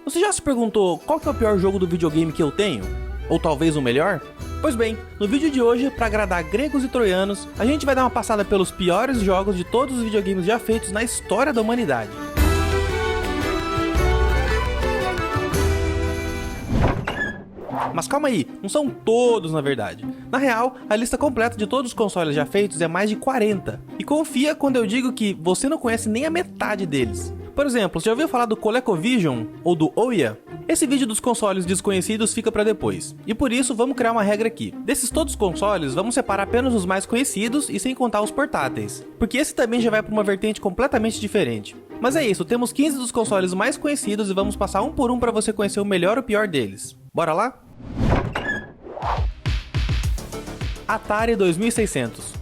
Você já se perguntou qual que é o pior jogo do videogame que eu tenho? Ou talvez o melhor? Pois bem, no vídeo de hoje, para agradar gregos e troianos, a gente vai dar uma passada pelos piores jogos de todos os videogames já feitos na história da humanidade. Mas calma aí, não são todos na verdade. Na real, a lista completa de todos os consoles já feitos é mais de 40. E confia quando eu digo que você não conhece nem a metade deles. Por exemplo, você já ouviu falar do ColecoVision ou do Ouya? Esse vídeo dos consoles desconhecidos fica pra depois. E por isso, vamos criar uma regra aqui. Desses todos os consoles, vamos separar apenas os mais conhecidos e sem contar os portáteis. Porque esse também já vai pra uma vertente completamente diferente. Mas é isso, temos 15 dos consoles mais conhecidos e vamos passar um por um pra você conhecer o melhor ou o pior deles. Bora lá? Atari 2600.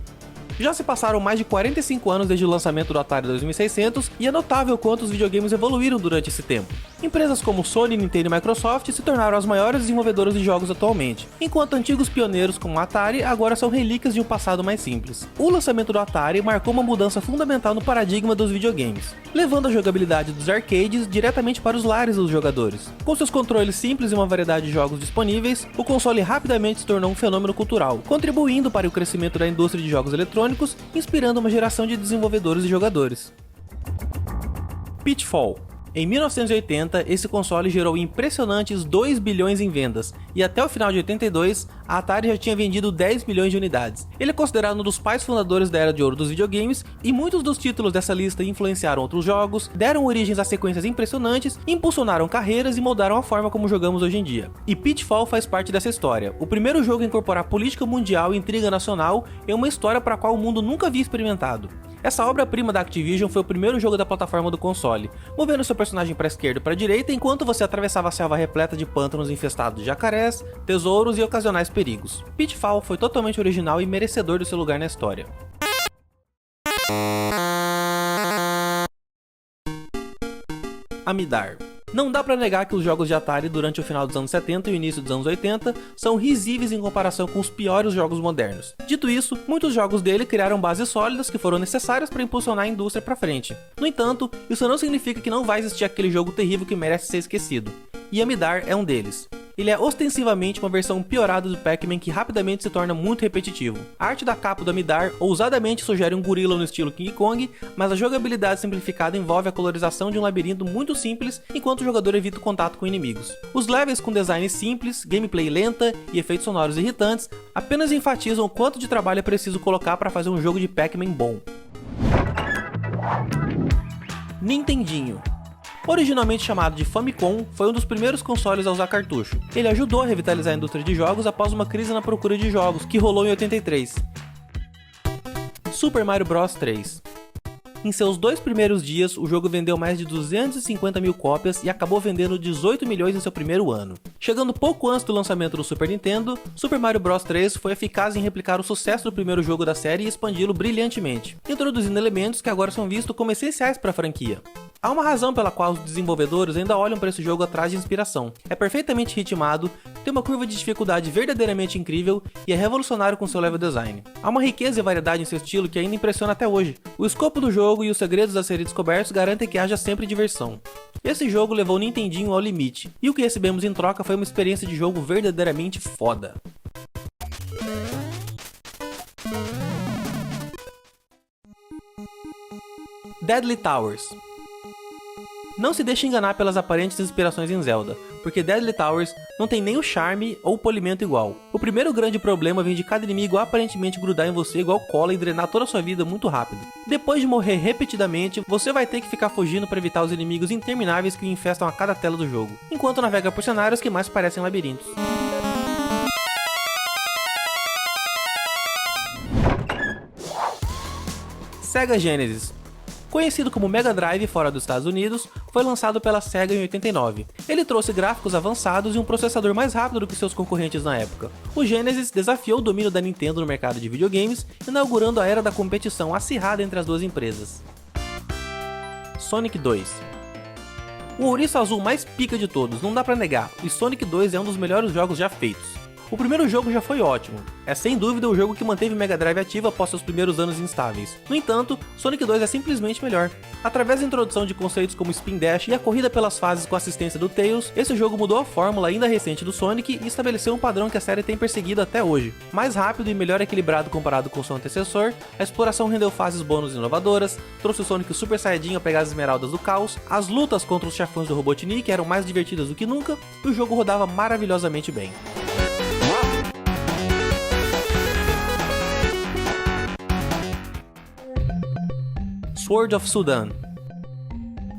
Já se passaram mais de 45 anos desde o lançamento do Atari 2600 e é notável quanto os videogames evoluíram durante esse tempo. Empresas como Sony, Nintendo e Microsoft se tornaram as maiores desenvolvedoras de jogos atualmente, enquanto antigos pioneiros como o Atari agora são relíquias de um passado mais simples. O lançamento do Atari marcou uma mudança fundamental no paradigma dos videogames, levando a jogabilidade dos arcades diretamente para os lares dos jogadores. Com seus controles simples e uma variedade de jogos disponíveis, o console rapidamente se tornou um fenômeno cultural, contribuindo para o crescimento da indústria de jogos eletrônicos, inspirando uma geração de desenvolvedores e jogadores. Pitfall. Em 1980, esse console gerou impressionantes 2 bilhões em vendas, e até o final de 82, a Atari já tinha vendido 10 milhões de unidades. Ele é considerado um dos pais fundadores da era de ouro dos videogames, e muitos dos títulos dessa lista influenciaram outros jogos, deram origens a sequências impressionantes, impulsionaram carreiras e moldaram a forma como jogamos hoje em dia. E Pitfall faz parte dessa história, o primeiro jogo a incorporar política mundial e intriga nacional em uma história para a qual o mundo nunca havia experimentado. Essa obra-prima da Activision foi o primeiro jogo da plataforma do console, movendo seu personagem para a esquerda e para a direita enquanto você atravessava a selva repleta de pântanos infestados de jacarés, tesouros e ocasionais perigos. Pitfall foi totalmente original e merecedor do seu lugar na história. Amidar. Não dá pra negar que os jogos de Atari durante o final dos anos 70 e o início dos anos 80 são risíveis em comparação com os piores jogos modernos. Dito isso, muitos jogos dele criaram bases sólidas que foram necessárias para impulsionar a indústria pra frente. No entanto, isso não significa que não vai existir aquele jogo terrível que merece ser esquecido. E Amidar é um deles. Ele é ostensivamente uma versão piorada do Pac-Man que rapidamente se torna muito repetitivo. A arte da capa do Amidar ousadamente sugere um gorila no estilo King Kong, mas a jogabilidade simplificada envolve a colorização de um labirinto muito simples enquanto o jogador evita o contato com inimigos. Os levels com design simples, gameplay lenta e efeitos sonoros irritantes apenas enfatizam o quanto de trabalho é preciso colocar para fazer um jogo de Pac-Man bom. Nintendinho. Originalmente chamado de Famicom, foi um dos primeiros consoles a usar cartucho. Ele ajudou a revitalizar a indústria de jogos após uma crise na procura de jogos, que rolou em 83. Super Mario Bros 3. Em seus 2 primeiros dias, o jogo vendeu mais de 250 mil cópias e acabou vendendo 18 milhões em seu primeiro ano. Chegando pouco antes do lançamento do Super Nintendo, Super Mario Bros 3 foi eficaz em replicar o sucesso do primeiro jogo da série e expandi-lo brilhantemente, introduzindo elementos que agora são vistos como essenciais para a franquia. Há uma razão pela qual os desenvolvedores ainda olham para esse jogo atrás de inspiração. É perfeitamente ritmado, tem uma curva de dificuldade verdadeiramente incrível e é revolucionário com seu level design. Há uma riqueza e variedade em seu estilo que ainda impressiona até hoje. O escopo do jogo e os segredos a serem descobertos garantem que haja sempre diversão. Esse jogo levou o Nintendinho ao limite, e o que recebemos em troca foi uma experiência de jogo verdadeiramente foda. Deadly Towers. Não se deixe enganar pelas aparentes inspirações em Zelda, porque Deadly Towers não tem nem o charme ou o polimento igual. O primeiro grande problema vem de cada inimigo aparentemente grudar em você igual cola e drenar toda a sua vida muito rápido. Depois de morrer repetidamente, você vai ter que ficar fugindo para evitar os inimigos intermináveis que o infestam a cada tela do jogo, enquanto navega por cenários que mais parecem labirintos. Sega Genesis. Conhecido como Mega Drive fora dos Estados Unidos, foi lançado pela Sega em 89. Ele trouxe gráficos avançados e um processador mais rápido do que seus concorrentes na época. O Genesis desafiou o domínio da Nintendo no mercado de videogames, inaugurando a era da competição acirrada entre as duas empresas. Sonic 2. O ouriço azul mais pica de todos, não dá pra negar, e Sonic 2 é um dos melhores jogos já feitos. O primeiro jogo já foi ótimo, é sem dúvida o jogo que manteve o Mega Drive ativo após seus primeiros anos instáveis. No entanto, Sonic 2 é simplesmente melhor. Através da introdução de conceitos como Spin Dash e a corrida pelas fases com assistência do Tails, esse jogo mudou a fórmula ainda recente do Sonic e estabeleceu um padrão que a série tem perseguido até hoje. Mais rápido e melhor equilibrado comparado com seu antecessor, a exploração rendeu fases bônus inovadoras, trouxe o Sonic Super Saiyajin a pegar as esmeraldas do caos, as lutas contra os chefões do Robotnik eram mais divertidas do que nunca e o jogo rodava maravilhosamente bem. Sword of Sudan.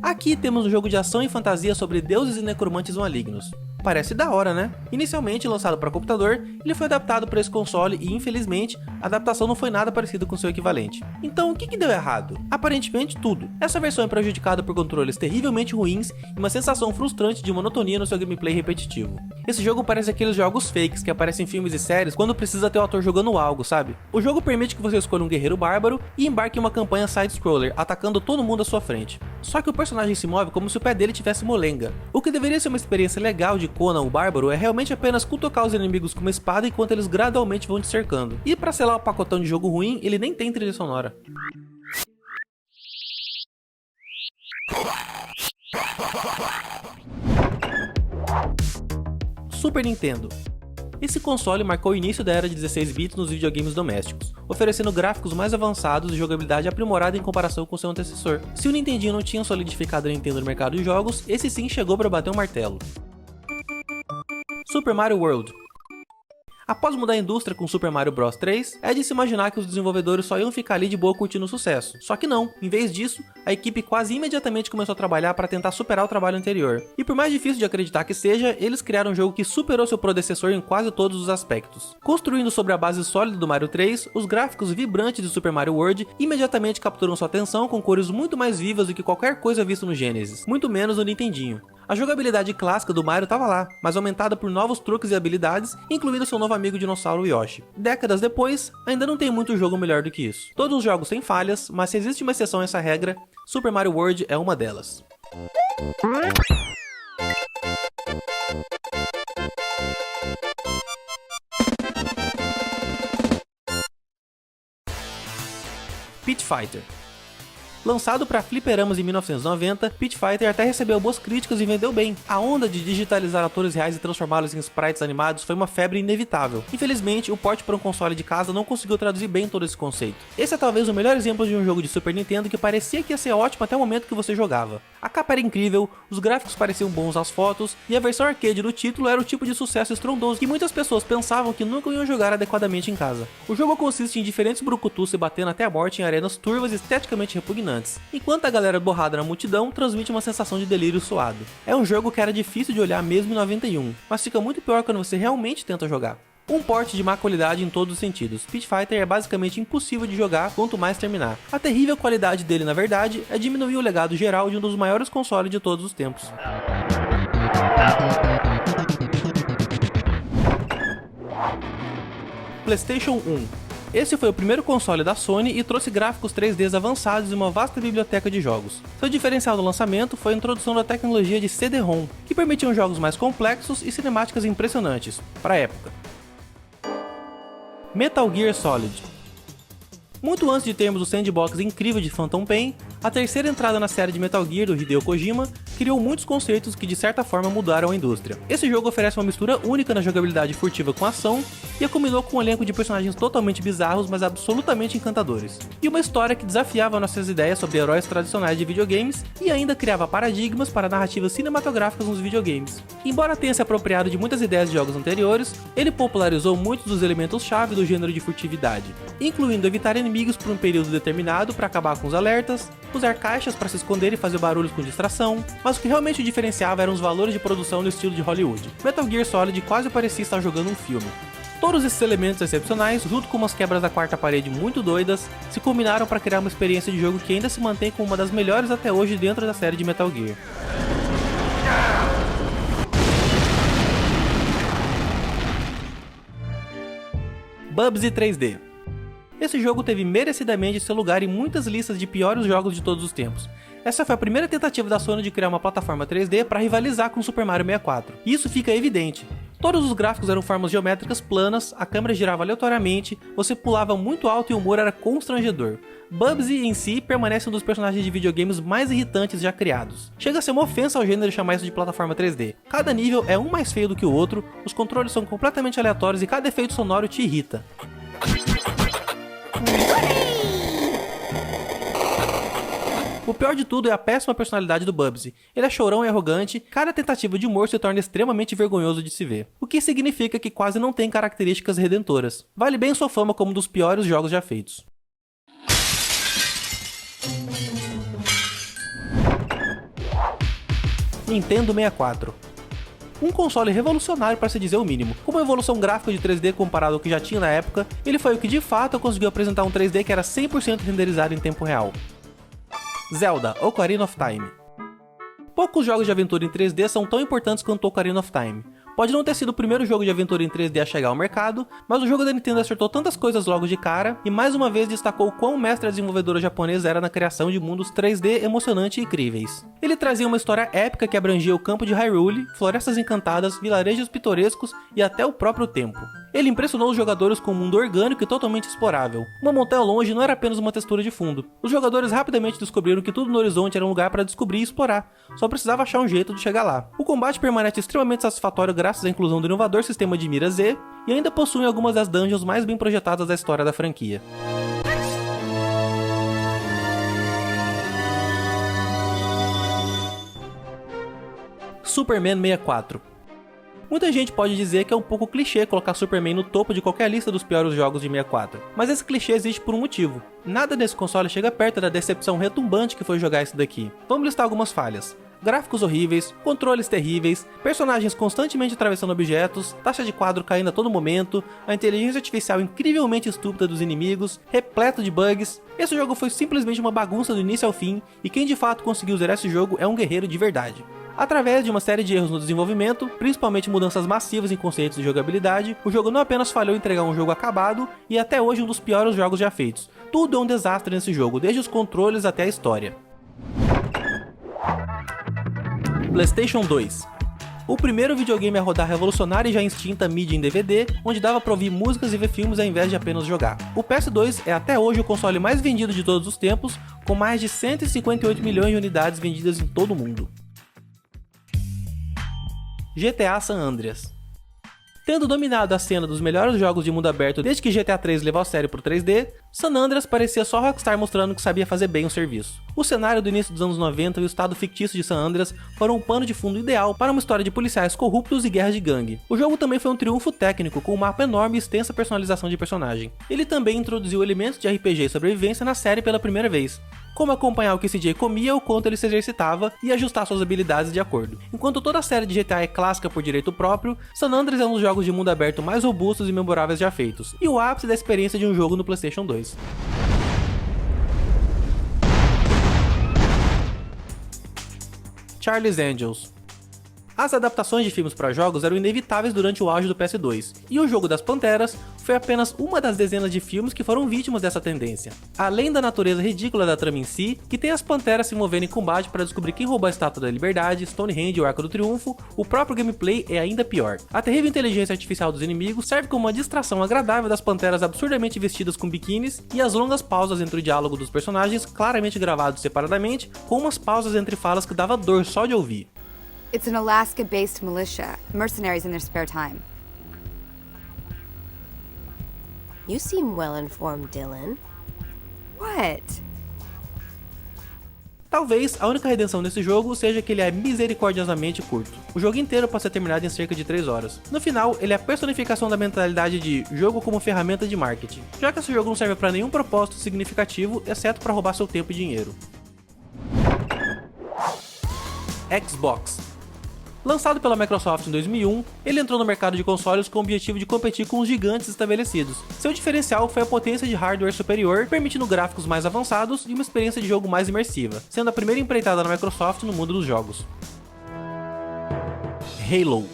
Aqui temos um jogo de ação e fantasia sobre deuses e necromantes malignos. Parece da hora, né? Inicialmente lançado para computador, ele foi adaptado para esse console e, infelizmente, a adaptação não foi nada parecida com seu equivalente. Então, o que deu errado? Aparentemente tudo. Essa versão é prejudicada por controles terrivelmente ruins e uma sensação frustrante de monotonia no seu gameplay repetitivo. Esse jogo parece aqueles jogos fakes que aparecem em filmes e séries quando precisa ter o ator jogando algo, sabe? O jogo permite que você escolha um guerreiro bárbaro e embarque em uma campanha side-scroller, atacando todo mundo à sua frente. Só que o personagem se move como se o pé dele tivesse molenga. O que deveria ser uma experiência legal de Conan o Bárbaro é realmente apenas cutucar os inimigos com uma espada enquanto eles gradualmente vão te cercando. E pra selar o pacotão de jogo ruim, ele nem tem trilha sonora. Super Nintendo. Esse console marcou o início da era de 16 bits nos videogames domésticos, oferecendo gráficos mais avançados e jogabilidade aprimorada em comparação com seu antecessor. Se o Nintendinho não tinha solidificado a Nintendo no mercado de jogos, esse sim chegou para bater um martelo. Super Mario World. Após mudar a indústria com Super Mario Bros 3, é de se imaginar que os desenvolvedores só iam ficar ali de boa curtindo o sucesso. Só que não, em vez disso, a equipe quase imediatamente começou a trabalhar para tentar superar o trabalho anterior. E por mais difícil de acreditar que seja, eles criaram um jogo que superou seu predecessor em quase todos os aspectos. Construindo sobre a base sólida do Mario 3, os gráficos vibrantes de Super Mario World imediatamente capturam sua atenção com cores muito mais vivas do que qualquer coisa vista no Genesis, muito menos no Nintendinho. A jogabilidade clássica do Mario estava lá, mas aumentada por novos truques e habilidades, incluindo seu novo amigo dinossauro Yoshi. Décadas depois, ainda não tem muito jogo melhor do que isso. Todos os jogos têm falhas, mas se existe uma exceção a essa regra, Super Mario World é uma delas. Pit Fighter. Lançado para fliperamas em 1990, Pit Fighter até recebeu boas críticas e vendeu bem. A onda de digitalizar atores reais e transformá-los em sprites animados foi uma febre inevitável. Infelizmente, o port para um console de casa não conseguiu traduzir bem todo esse conceito. Esse é talvez o melhor exemplo de um jogo de Super Nintendo que parecia que ia ser ótimo até o momento que você jogava. A capa era incrível, os gráficos pareciam bons às fotos, e a versão arcade do título era o tipo de sucesso estrondoso que muitas pessoas pensavam que nunca iam jogar adequadamente em casa. O jogo consiste em diferentes brucutus se batendo até a morte em arenas turvas e esteticamente repugnantes, enquanto a galera borrada na multidão transmite uma sensação de delírio suado. É um jogo que era difícil de olhar mesmo em 91, mas fica muito pior quando você realmente tenta jogar. Um port de má qualidade em todos os sentidos. Pit Fighter é basicamente impossível de jogar quanto mais terminar. A terrível qualidade dele, na verdade, é diminuir o legado geral de um dos maiores consoles de todos os tempos. PlayStation 1. Esse foi o primeiro console da Sony e trouxe gráficos 3D avançados e uma vasta biblioteca de jogos. Seu diferencial do lançamento foi a introdução da tecnologia de CD-ROM, que permitiam jogos mais complexos e cinemáticas impressionantes, para a época. Metal Gear Solid. Muito antes de termos o sandbox incrível de Phantom Pain, a terceira entrada na série de Metal Gear do Hideo Kojima criou muitos conceitos que de certa forma mudaram a indústria. Esse jogo oferece uma mistura única na jogabilidade furtiva com ação e a combinou com um elenco de personagens totalmente bizarros, mas absolutamente encantadores. E uma história que desafiava nossas ideias sobre heróis tradicionais de videogames e ainda criava paradigmas para narrativas cinematográficas nos videogames. Embora tenha se apropriado de muitas ideias de jogos anteriores, ele popularizou muitos dos elementos-chave do gênero de furtividade, incluindo evitar inimigos por um período determinado para acabar com os alertas, usar caixas para se esconder e fazer barulhos com distração, mas o que realmente o diferenciava eram os valores de produção no estilo de Hollywood. Metal Gear Solid quase parecia estar jogando um filme. Todos esses elementos excepcionais, junto com umas quebras da quarta parede muito doidas, se combinaram para criar uma experiência de jogo que ainda se mantém como uma das melhores até hoje dentro da série de Metal Gear. Bubsy 3D. Esse jogo teve merecidamente seu lugar em muitas listas de piores jogos de todos os tempos. Essa foi a primeira tentativa da Sony de criar uma plataforma 3D para rivalizar com Super Mario 64. E isso fica evidente. Todos os gráficos eram formas geométricas planas, a câmera girava aleatoriamente, você pulava muito alto e o humor era constrangedor. Bubsy em si permanece um dos personagens de videogames mais irritantes já criados. Chega a ser uma ofensa ao gênero chamar isso de plataforma 3D. Cada nível é um mais feio do que o outro, os controles são completamente aleatórios e cada efeito sonoro te irrita. O pior de tudo é a péssima personalidade do Bubsy. Ele é chorão e arrogante, cada tentativa de humor se torna extremamente vergonhoso de se ver. O que significa que quase não tem características redentoras. Vale bem sua fama como um dos piores jogos já feitos. Nintendo 64. Um console revolucionário para se dizer o mínimo. Com uma evolução gráfica de 3D comparado ao que já tinha na época, ele foi o que de fato conseguiu apresentar um 3D que era 100% renderizado em tempo real. Zelda: Ocarina of Time. Poucos jogos de aventura em 3D são tão importantes quanto Ocarina of Time. Pode não ter sido o primeiro jogo de aventura em 3D a chegar ao mercado, mas o jogo da Nintendo acertou tantas coisas logo de cara e mais uma vez destacou quão mestre a desenvolvedora japonesa era na criação de mundos 3D emocionantes e incríveis. Ele trazia uma história épica que abrangia o campo de Hyrule, florestas encantadas, vilarejos pitorescos e até o próprio tempo. Ele impressionou os jogadores com um mundo orgânico e totalmente explorável. Uma montanha ao longe não era apenas uma textura de fundo. Os jogadores rapidamente descobriram que tudo no horizonte era um lugar para descobrir e explorar. Só precisava achar um jeito de chegar lá. O combate permanece extremamente satisfatório graças à inclusão do inovador sistema de mira Z, e ainda possui algumas das dungeons mais bem projetadas da história da franquia. Superman 64. Muita gente pode dizer que é um pouco clichê colocar Superman no topo de qualquer lista dos piores jogos de 64, mas esse clichê existe por um motivo. Nada desse console chega perto da decepção retumbante que foi jogar esse daqui. Vamos listar algumas falhas. Gráficos horríveis, controles terríveis, personagens constantemente atravessando objetos, taxa de quadro caindo a todo momento, a inteligência artificial incrivelmente estúpida dos inimigos, repleto de bugs. Esse jogo foi simplesmente uma bagunça do início ao fim, e quem de fato conseguiu zerar esse jogo é um guerreiro de verdade. Através de uma série de erros no desenvolvimento, principalmente mudanças massivas em conceitos de jogabilidade, o jogo não apenas falhou em entregar um jogo acabado, e até hoje um dos piores jogos já feitos. Tudo é um desastre nesse jogo, desde os controles até a história. PlayStation 2. O primeiro videogame a rodar a revolucionária e já extinta mídia em DVD, onde dava pra ouvir músicas e ver filmes ao invés de apenas jogar. O PS2 é até hoje o console mais vendido de todos os tempos, com mais de 158 milhões de unidades vendidas em todo o mundo. GTA San Andreas. Tendo dominado a cena dos melhores jogos de mundo aberto desde que GTA 3 levou a sério pro 3D, San Andreas parecia só Rockstar mostrando que sabia fazer bem o serviço. O cenário do início dos anos 90 e o estado fictício de San Andreas foram um pano de fundo ideal para uma história de policiais corruptos e guerras de gangue. O jogo também foi um triunfo técnico, com um mapa enorme e extensa personalização de personagem. Ele também introduziu elementos de RPG e sobrevivência na série pela primeira vez, como acompanhar o que CJ comia ou quanto ele se exercitava e ajustar suas habilidades de acordo. Enquanto toda a série de GTA é clássica por direito próprio, San Andreas é um dos jogos de mundo aberto mais robustos e memoráveis já feitos, e o ápice da experiência de um jogo no PlayStation 2. Charlie's Angels. As adaptações de filmes para jogos eram inevitáveis durante o auge do PS2, e o jogo das Panteras foi apenas uma das dezenas de filmes que foram vítimas dessa tendência. Além da natureza ridícula da trama em si, que tem as Panteras se movendo em combate para descobrir quem roubou a Estátua da Liberdade, Stonehenge e o Arco do Triunfo, o próprio gameplay é ainda pior. A terrível inteligência artificial dos inimigos serve como uma distração agradável das Panteras absurdamente vestidas com biquínis, e as longas pausas entre o diálogo dos personagens, claramente gravados separadamente, com umas pausas entre falas que dava dor só de ouvir. It's an Alaska-based militia, mercenaries in their spare time. You seem well-informed, Dylan. What? Talvez a única redenção desse jogo seja que ele é misericordiosamente curto. O jogo inteiro pode ser terminado em cerca de 3 horas. No final, ele é a personificação da mentalidade de jogo como ferramenta de marketing, já que esse jogo não serve para nenhum propósito significativo, exceto para roubar seu tempo e dinheiro. Xbox. Lançado pela Microsoft em 2001, ele entrou no mercado de consoles com o objetivo de competir com os gigantes estabelecidos. Seu diferencial foi a potência de hardware superior, permitindo gráficos mais avançados e uma experiência de jogo mais imersiva, sendo a primeira empreitada da Microsoft no mundo dos jogos. Halo.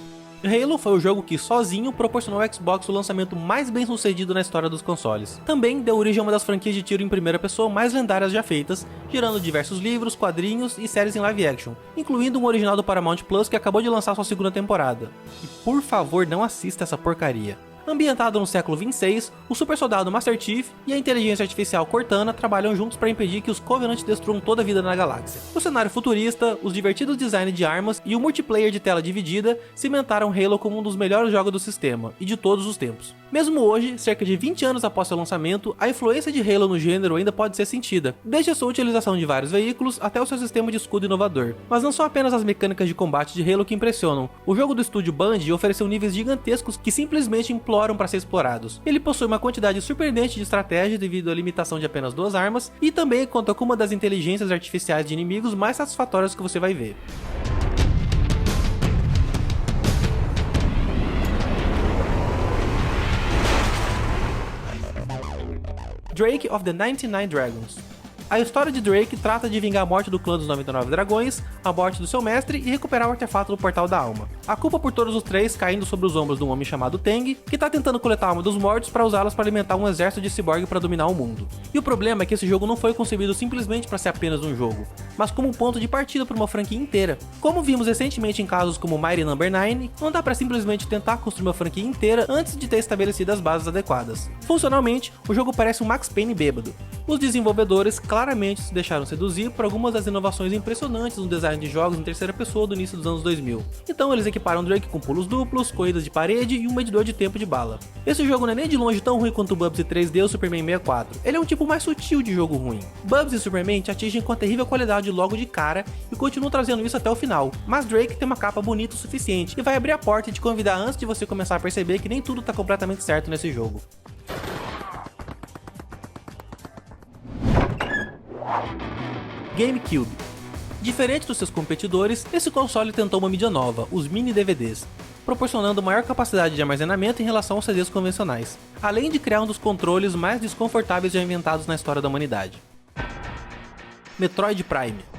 Halo foi o jogo que, sozinho, proporcionou ao Xbox o lançamento mais bem sucedido na história dos consoles. Também deu origem a uma das franquias de tiro em primeira pessoa mais lendárias já feitas, gerando diversos livros, quadrinhos e séries em live action, incluindo um original do Paramount Plus que acabou de lançar sua segunda temporada. E por favor, não assista essa porcaria. Ambientado no século 26, o super soldado Master Chief e a inteligência artificial Cortana trabalham juntos para impedir que os Covenant destruam toda a vida na galáxia. O cenário futurista, os divertidos designs de armas e o multiplayer de tela dividida cimentaram Halo como um dos melhores jogos do sistema, e de todos os tempos. Mesmo hoje, cerca de 20 anos após seu lançamento, a influência de Halo no gênero ainda pode ser sentida, desde a sua utilização de vários veículos até o seu sistema de escudo inovador. Mas não são apenas as mecânicas de combate de Halo que impressionam. O jogo do estúdio Band ofereceu níveis gigantescos que simplesmente imploram para ser explorados. Ele possui uma quantidade surpreendente de estratégia devido à limitação de apenas 2 armas, e também conta com uma das inteligências artificiais de inimigos mais satisfatórias que você vai ver. Drake of the 99 Dragons. A história de Drake trata de vingar a morte do clã dos 99 dragões, a morte do seu mestre e recuperar o artefato do Portal da Alma. A culpa por todos os três caindo sobre os ombros de um homem chamado Teng, que tá tentando coletar a alma dos mortos para usá-las para alimentar um exército de ciborgue para dominar o mundo. E o problema é que esse jogo não foi concebido simplesmente para ser apenas um jogo, mas como um ponto de partida para uma franquia inteira. Como vimos recentemente em casos como Mighty No. 9, não dá para simplesmente tentar construir uma franquia inteira antes de ter estabelecido as bases adequadas. Funcionalmente, o jogo parece um Max Payne bêbado. Os desenvolvedores claramente se deixaram seduzir por algumas das inovações impressionantes no design de jogos em terceira pessoa do início dos anos 2000. Então eles equiparam Drake com pulos duplos, corridas de parede e um medidor de tempo de bala. Esse jogo não é nem de longe tão ruim quanto o Bubsy 3D ou Superman 64, ele é um tipo mais sutil de jogo ruim. Bubsy e Superman te atingem com a terrível qualidade logo de cara e continuam trazendo isso até o final, mas Drake tem uma capa bonita o suficiente e vai abrir a porta e te convidar antes de você começar a perceber que nem tudo tá completamente certo nesse jogo. GameCube. Diferente dos seus competidores, esse console tentou uma mídia nova, os mini DVDs, proporcionando maior capacidade de armazenamento em relação aos CDs convencionais, além de criar um dos controles mais desconfortáveis já inventados na história da humanidade. Metroid Prime.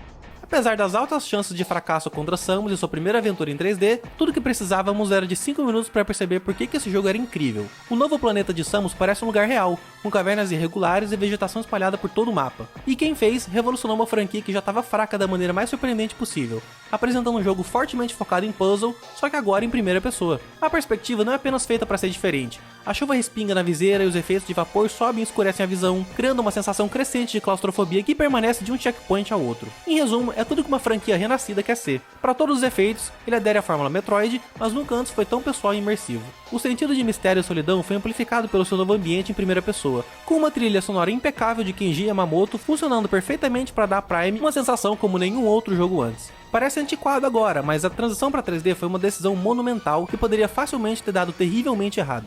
Apesar das altas chances de fracasso contra Samus e sua primeira aventura em 3D, tudo que precisávamos era de 5 minutos para perceber por que esse jogo era incrível. O novo planeta de Samus parece um lugar real, com cavernas irregulares e vegetação espalhada por todo o mapa. E quem fez, revolucionou uma franquia que já estava fraca da maneira mais surpreendente possível, apresentando um jogo fortemente focado em puzzle, só que agora em primeira pessoa. A perspectiva não é apenas feita para ser diferente, a chuva respinga na viseira e os efeitos de vapor sobem e escurecem a visão, criando uma sensação crescente de claustrofobia que permanece de um checkpoint ao outro. Em resumo, é tudo que uma franquia renascida quer ser. Para todos os efeitos, ele adere à fórmula Metroid, mas nunca antes foi tão pessoal e imersivo. O sentido de mistério e solidão foi amplificado pelo seu novo ambiente em primeira pessoa, com uma trilha sonora impecável de Kenji Yamamoto funcionando perfeitamente para dar a Prime uma sensação como nenhum outro jogo antes. Parece antiquado agora, mas a transição para 3D foi uma decisão monumental que poderia facilmente ter dado terrivelmente errado.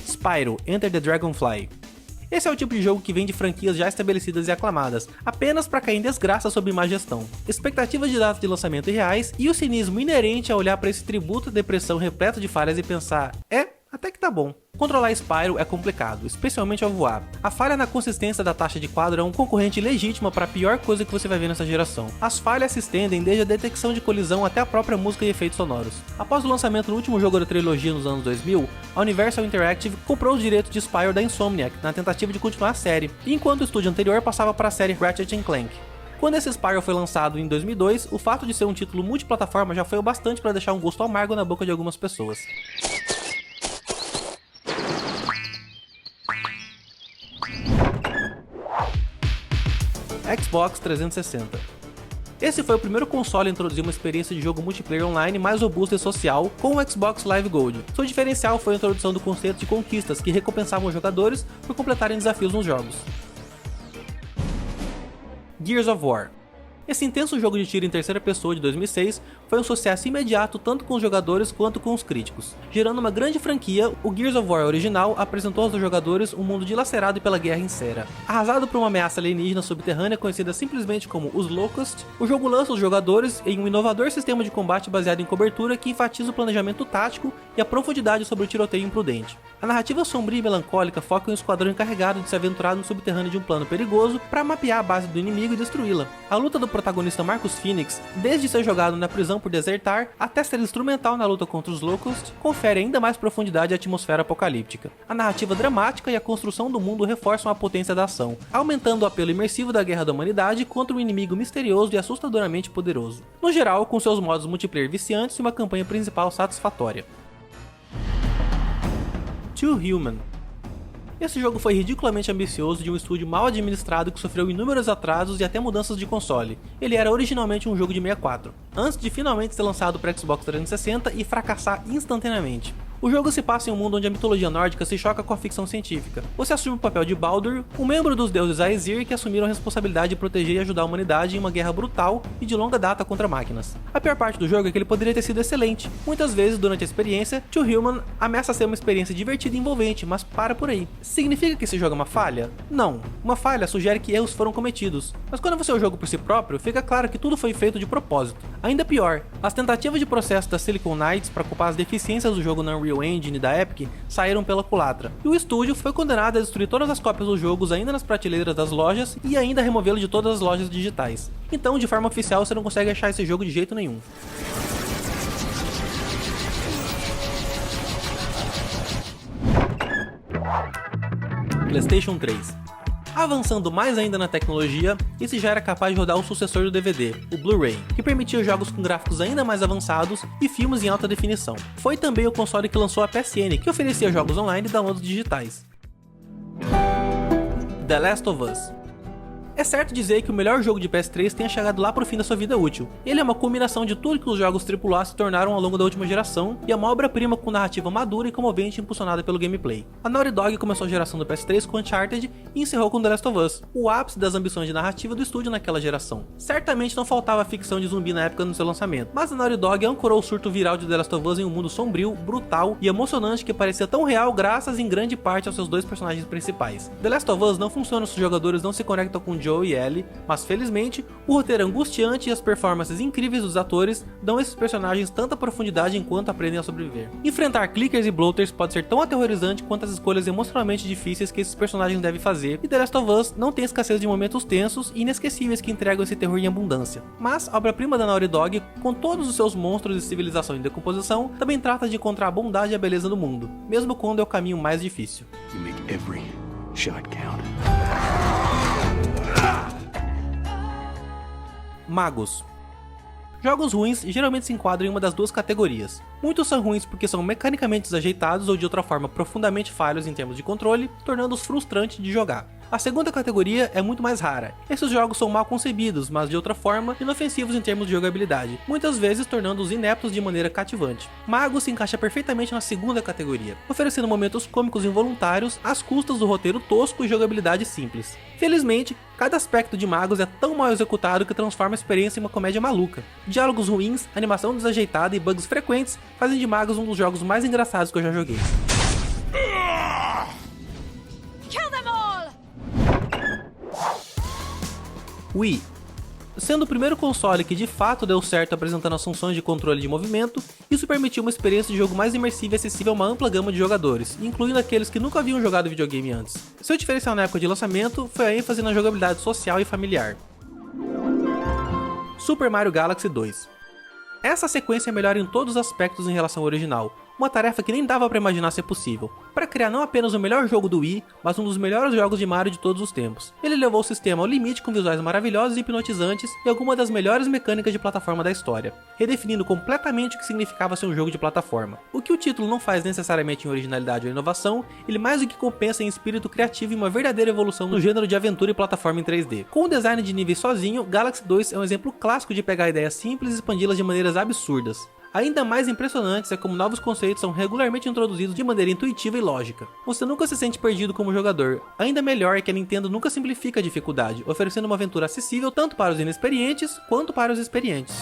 Spyro Enter the Dragonfly. Esse é o tipo de jogo que vem de franquias já estabelecidas e aclamadas, apenas para cair em desgraça sob má gestão. Expectativas de data de lançamento irreais e o cinismo inerente a olhar para esse tributo à depressão repleto de falhas e pensar, até que tá bom. Controlar Spyro é complicado, especialmente ao voar. A falha na consistência da taxa de quadro é um concorrente legítimo para a pior coisa que você vai ver nessa geração. As falhas se estendem desde a detecção de colisão até a própria música e efeitos sonoros. Após o lançamento do último jogo da trilogia nos anos 2000, a Universal Interactive comprou os direitos de Spyro da Insomniac na tentativa de continuar a série, enquanto o estúdio anterior passava para a série Ratchet & Clank. Quando esse Spyro foi lançado em 2002, o fato de ser um título multiplataforma já foi o bastante para deixar um gosto amargo na boca de algumas pessoas. Xbox 360. Esse foi o primeiro console a introduzir uma experiência de jogo multiplayer online mais robusta e social com o Xbox Live Gold. Seu diferencial foi a introdução do conceito de conquistas que recompensavam os jogadores por completarem desafios nos jogos. Gears of War. Esse intenso jogo de tiro em terceira pessoa de 2006 foi um sucesso imediato tanto com os jogadores quanto com os críticos. Gerando uma grande franquia, o Gears of War original apresentou aos jogadores um mundo dilacerado pela guerra em Sera. Arrasado por uma ameaça alienígena subterrânea conhecida simplesmente como os Locust, o jogo lança os jogadores em um inovador sistema de combate baseado em cobertura que enfatiza o planejamento tático e a profundidade sobre o tiroteio imprudente. A narrativa sombria e melancólica foca em um esquadrão encarregado de se aventurar no subterrâneo de um plano perigoso para mapear a base do inimigo e destruí-la. A luta do protagonista Marcus Phoenix, desde ser jogado na prisão por desertar até ser instrumental na luta contra os Locust, confere ainda mais profundidade à atmosfera apocalíptica. A narrativa dramática e a construção do mundo reforçam a potência da ação, aumentando o apelo imersivo da guerra da humanidade contra um inimigo misterioso e assustadoramente poderoso. No geral, com seus modos multiplayer viciantes e uma campanha principal satisfatória. Too Human. Esse jogo foi ridiculamente ambicioso de um estúdio mal administrado que sofreu inúmeros atrasos e até mudanças de console. Ele era originalmente um jogo de 64, antes de finalmente ser lançado para Xbox 360 e fracassar instantaneamente. O jogo se passa em um mundo onde a mitologia nórdica se choca com a ficção científica. Você assume o papel de Baldur, um membro dos deuses Aesir que assumiram a responsabilidade de proteger e ajudar a humanidade em uma guerra brutal e de longa data contra máquinas. A pior parte do jogo é que ele poderia ter sido excelente. Muitas vezes, durante a experiência, Too Human ameaça ser uma experiência divertida e envolvente, mas para por aí. Significa que esse jogo é uma falha? Não. Uma falha sugere que erros foram cometidos. Mas quando você é o jogo por si próprio, fica claro que tudo foi feito de propósito. Ainda pior, as tentativas de processo da Silicon Knights para culpar as deficiências do jogo na Unreal Engine da Epic saíram pela culatra, e o estúdio foi condenado a destruir todas as cópias dos jogos ainda nas prateleiras das lojas e ainda removê-lo de todas as lojas digitais. Então, de forma oficial, você não consegue achar esse jogo de jeito nenhum. PlayStation 3. Avançando mais ainda na tecnologia, esse já era capaz de rodar o sucessor do DVD, o Blu-ray, que permitia jogos com gráficos ainda mais avançados e filmes em alta definição. Foi também o console que lançou a PSN, que oferecia jogos online e downloads digitais. The Last of Us. É certo dizer que o melhor jogo de PS3 tenha chegado lá pro fim da sua vida útil. Ele é uma combinação de tudo que os jogos AAA se tornaram ao longo da última geração e é uma obra-prima com narrativa madura e comovente impulsionada pelo gameplay. A Naughty Dog começou a geração do PS3 com Uncharted e encerrou com The Last of Us, o ápice das ambições de narrativa do estúdio naquela geração. Certamente não faltava ficção de zumbi na época do seu lançamento, mas a Naughty Dog ancorou o surto viral de The Last of Us em um mundo sombrio, brutal e emocionante que parecia tão real graças em grande parte aos seus dois personagens principais. The Last of Us não funciona se os jogadores não se conectam com Joel e Ellie, mas felizmente, o roteiro angustiante e as performances incríveis dos atores dão a esses personagens tanta profundidade enquanto aprendem a sobreviver. Enfrentar clickers e bloaters pode ser tão aterrorizante quanto as escolhas emocionalmente difíceis que esses personagens devem fazer, e The Last of Us não tem escassez de momentos tensos e inesquecíveis que entregam esse terror em abundância. Mas a obra-prima da Naughty Dog, com todos os seus monstros de civilização em decomposição, também trata de encontrar a bondade e a beleza do mundo, mesmo quando é o caminho mais difícil. You make every shot count. Magos. Jogos ruins geralmente se enquadram em uma das duas categorias. Muitos são ruins porque são mecanicamente desajeitados ou de outra forma profundamente falhos em termos de controle, tornando-os frustrantes de jogar. A segunda categoria é muito mais rara. Esses jogos são mal concebidos, mas de outra forma inofensivos em termos de jogabilidade, muitas vezes tornando-os ineptos de maneira cativante. Magos se encaixa perfeitamente na segunda categoria, oferecendo momentos cômicos involuntários às custas do roteiro tosco e jogabilidade simples. Felizmente, cada aspecto de Magos é tão mal executado que transforma a experiência em uma comédia maluca. Diálogos ruins, animação desajeitada e bugs frequentes fazem de Magos um dos jogos mais engraçados que eu já joguei. Wii. Sendo o primeiro console que de fato deu certo apresentando as funções de controle de movimento, isso permitiu uma experiência de jogo mais imersiva e acessível a uma ampla gama de jogadores, incluindo aqueles que nunca haviam jogado videogame antes. Seu diferencial na época de lançamento foi a ênfase na jogabilidade social e familiar. Super Mario Galaxy 2. Essa sequência é melhor em todos os aspectos em relação ao original, uma tarefa que nem dava para imaginar ser possível, para criar não apenas o melhor jogo do Wii, mas um dos melhores jogos de Mario de todos os tempos. Ele levou o sistema ao limite com visuais maravilhosos e hipnotizantes e algumas das melhores mecânicas de plataforma da história, redefinindo completamente o que significava ser um jogo de plataforma. O que o título não faz necessariamente em originalidade ou inovação, ele mais do que compensa em espírito criativo e uma verdadeira evolução no gênero de aventura e plataforma em 3D. Com o design de níveis sozinho, Galaxy 2 é um exemplo clássico de pegar ideias simples e expandi-las de maneiras absurdas. Ainda mais impressionante é como novos conceitos são regularmente introduzidos de maneira intuitiva e lógica. Você nunca se sente perdido como jogador. Ainda melhor é que a Nintendo nunca simplifica a dificuldade, oferecendo uma aventura acessível tanto para os inexperientes quanto para os experientes.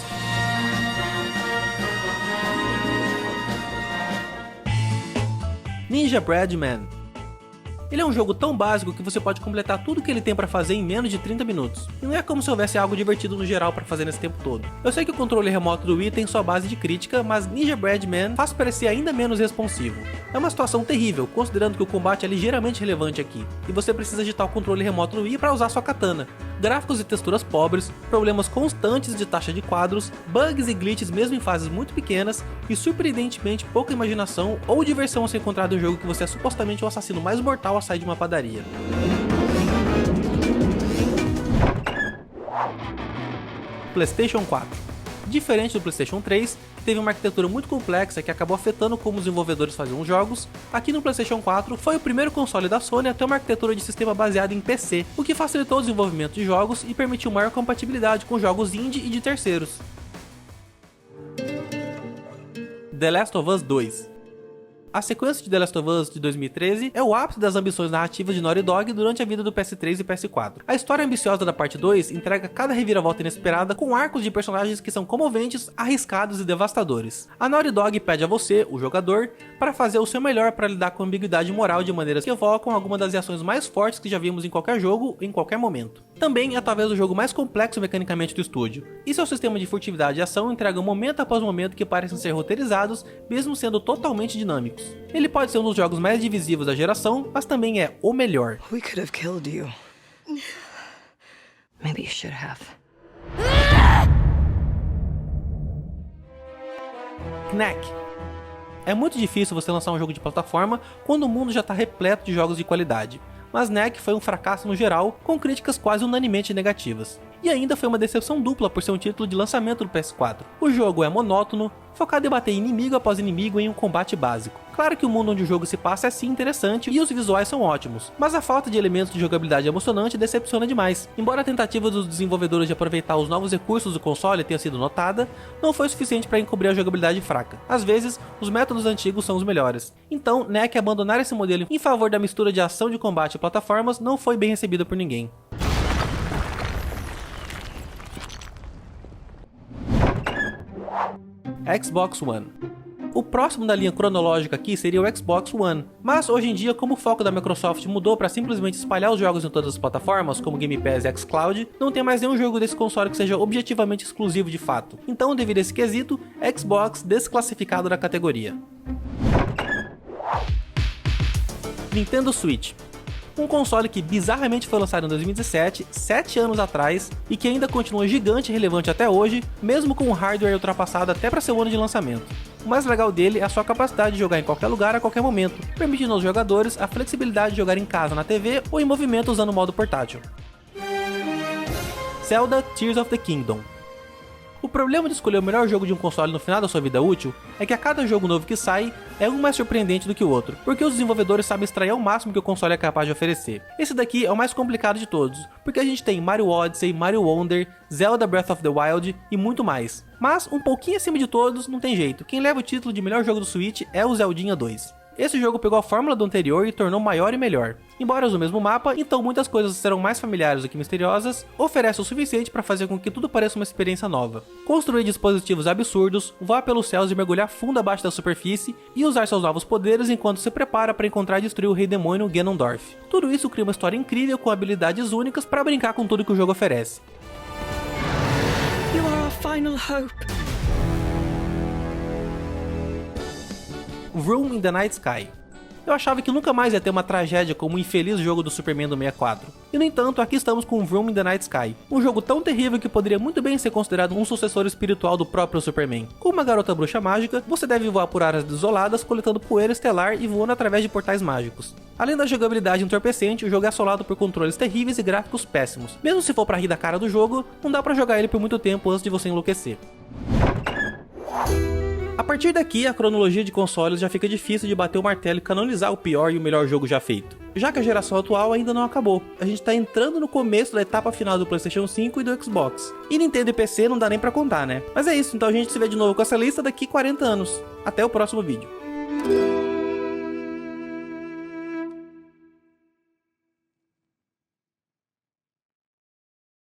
Ninja Bread Man. Ele é um jogo tão básico que você pode completar tudo que ele tem pra fazer em menos de 30 minutos. E não é como se houvesse algo divertido no geral pra fazer nesse tempo todo. Eu sei que o controle remoto do Wii tem sua base de crítica, mas Ninja Bread Man faz parecer ainda menos responsivo. É uma situação terrível, considerando que o combate é ligeiramente relevante aqui, e você precisa agitar o controle remoto do Wii pra usar sua katana. Gráficos e texturas pobres, problemas constantes de taxa de quadros, bugs e glitches mesmo em fases muito pequenas, e surpreendentemente pouca imaginação ou diversão ao se encontrar no jogo que você é supostamente o assassino mais mortal a sair de uma padaria. PlayStation 4. Diferente do PlayStation 3, que teve uma arquitetura muito complexa que acabou afetando como os desenvolvedores faziam os jogos, aqui no PlayStation 4 foi o primeiro console da Sony a ter uma arquitetura de sistema baseada em PC, o que facilitou o desenvolvimento de jogos e permitiu maior compatibilidade com jogos indie e de terceiros. The Last of Us 2. A sequência de The Last of Us de 2013 é o ápice das ambições narrativas de Naughty Dog durante a vida do PS3 e PS4. A história ambiciosa da parte 2 entrega cada reviravolta inesperada com arcos de personagens que são comoventes, arriscados e devastadores. A Naughty Dog pede a você, o jogador, para fazer o seu melhor para lidar com a ambiguidade moral de maneiras que evocam algumas das reações mais fortes que já vimos em qualquer jogo, em qualquer momento. Também é talvez o jogo mais complexo mecanicamente do estúdio, e seu sistema de furtividade e ação entrega momento após momento que parecem ser roteirizados, mesmo sendo totalmente dinâmicos. Ele pode ser um dos jogos mais divisivos da geração, mas também é o melhor. We could have killed you. Maybe you should have. Knack. É muito difícil você lançar um jogo de plataforma quando o mundo já está repleto de jogos de qualidade, mas Knack foi um fracasso no geral, com críticas quase unanimemente negativas. E ainda foi uma decepção dupla por ser um título de lançamento do PS4. O jogo é monótono, focado em bater inimigo após inimigo em um combate básico. Claro que o mundo onde o jogo se passa é sim interessante e os visuais são ótimos, mas a falta de elementos de jogabilidade emocionante decepciona demais. Embora a tentativa dos desenvolvedores de aproveitar os novos recursos do console tenha sido notada, não foi suficiente para encobrir a jogabilidade fraca. Às vezes, os métodos antigos são os melhores. Então, Knack abandonar esse modelo em favor da mistura de ação de combate e plataformas não foi bem recebida por ninguém. Xbox One. O próximo da linha cronológica aqui seria o Xbox One, mas hoje em dia, como o foco da Microsoft mudou para simplesmente espalhar os jogos em todas as plataformas, como Game Pass e xCloud, não tem mais nenhum jogo desse console que seja objetivamente exclusivo de fato. Então, devido a esse quesito, Xbox desclassificado da categoria. Nintendo Switch. Um console que bizarramente foi lançado em 2017, 7 anos atrás, e que ainda continua gigante e relevante até hoje, mesmo com o hardware ultrapassado até para seu ano de lançamento. O mais legal dele é a sua capacidade de jogar em qualquer lugar a qualquer momento, permitindo aos jogadores a flexibilidade de jogar em casa na TV ou em movimento usando o modo portátil. Zelda Tears of the Kingdom. O problema de escolher o melhor jogo de um console no final da sua vida útil é que a cada jogo novo que sai é um mais surpreendente do que o outro, porque os desenvolvedores sabem extrair ao máximo que o console é capaz de oferecer. Esse daqui é o mais complicado de todos, porque a gente tem Mario Odyssey, Mario Wonder, Zelda Breath of the Wild e muito mais. Mas, um pouquinho acima de todos, não tem jeito, quem leva o título de melhor jogo do Switch é o Zeldinha 2. Esse jogo pegou a fórmula do anterior e tornou maior e melhor. Embora use o mesmo mapa, então muitas coisas serão mais familiares do que misteriosas, oferece o suficiente para fazer com que tudo pareça uma experiência nova. Construir dispositivos absurdos, voar pelos céus e mergulhar fundo abaixo da superfície, e usar seus novos poderes enquanto se prepara para encontrar e destruir o rei demônio Ganondorf. Tudo isso cria uma história incrível com habilidades únicas para brincar com tudo que o jogo oferece. You are our final hope. Vroom in the Night Sky. Eu achava que nunca mais ia ter uma tragédia como o infeliz jogo do Superman do 64. E no entanto, aqui estamos com Vroom in the Night Sky, um jogo tão terrível que poderia muito bem ser considerado um sucessor espiritual do próprio Superman. Com uma garota bruxa mágica, você deve voar por áreas desoladas, coletando poeira estelar e voando através de portais mágicos. Além da jogabilidade entorpecente, o jogo é assolado por controles terríveis e gráficos péssimos. Mesmo se for pra rir da cara do jogo, não dá pra jogar ele por muito tempo antes de você enlouquecer. A partir daqui, a cronologia de consoles já fica difícil de bater o martelo e canonizar o pior e o melhor jogo já feito, já que a geração atual ainda não acabou. A gente tá entrando no começo da etapa final do PlayStation 5 e do Xbox. E Nintendo e PC não dá nem pra contar, né? Mas é isso, então a gente se vê de novo com essa lista daqui 40 anos. Até o próximo vídeo.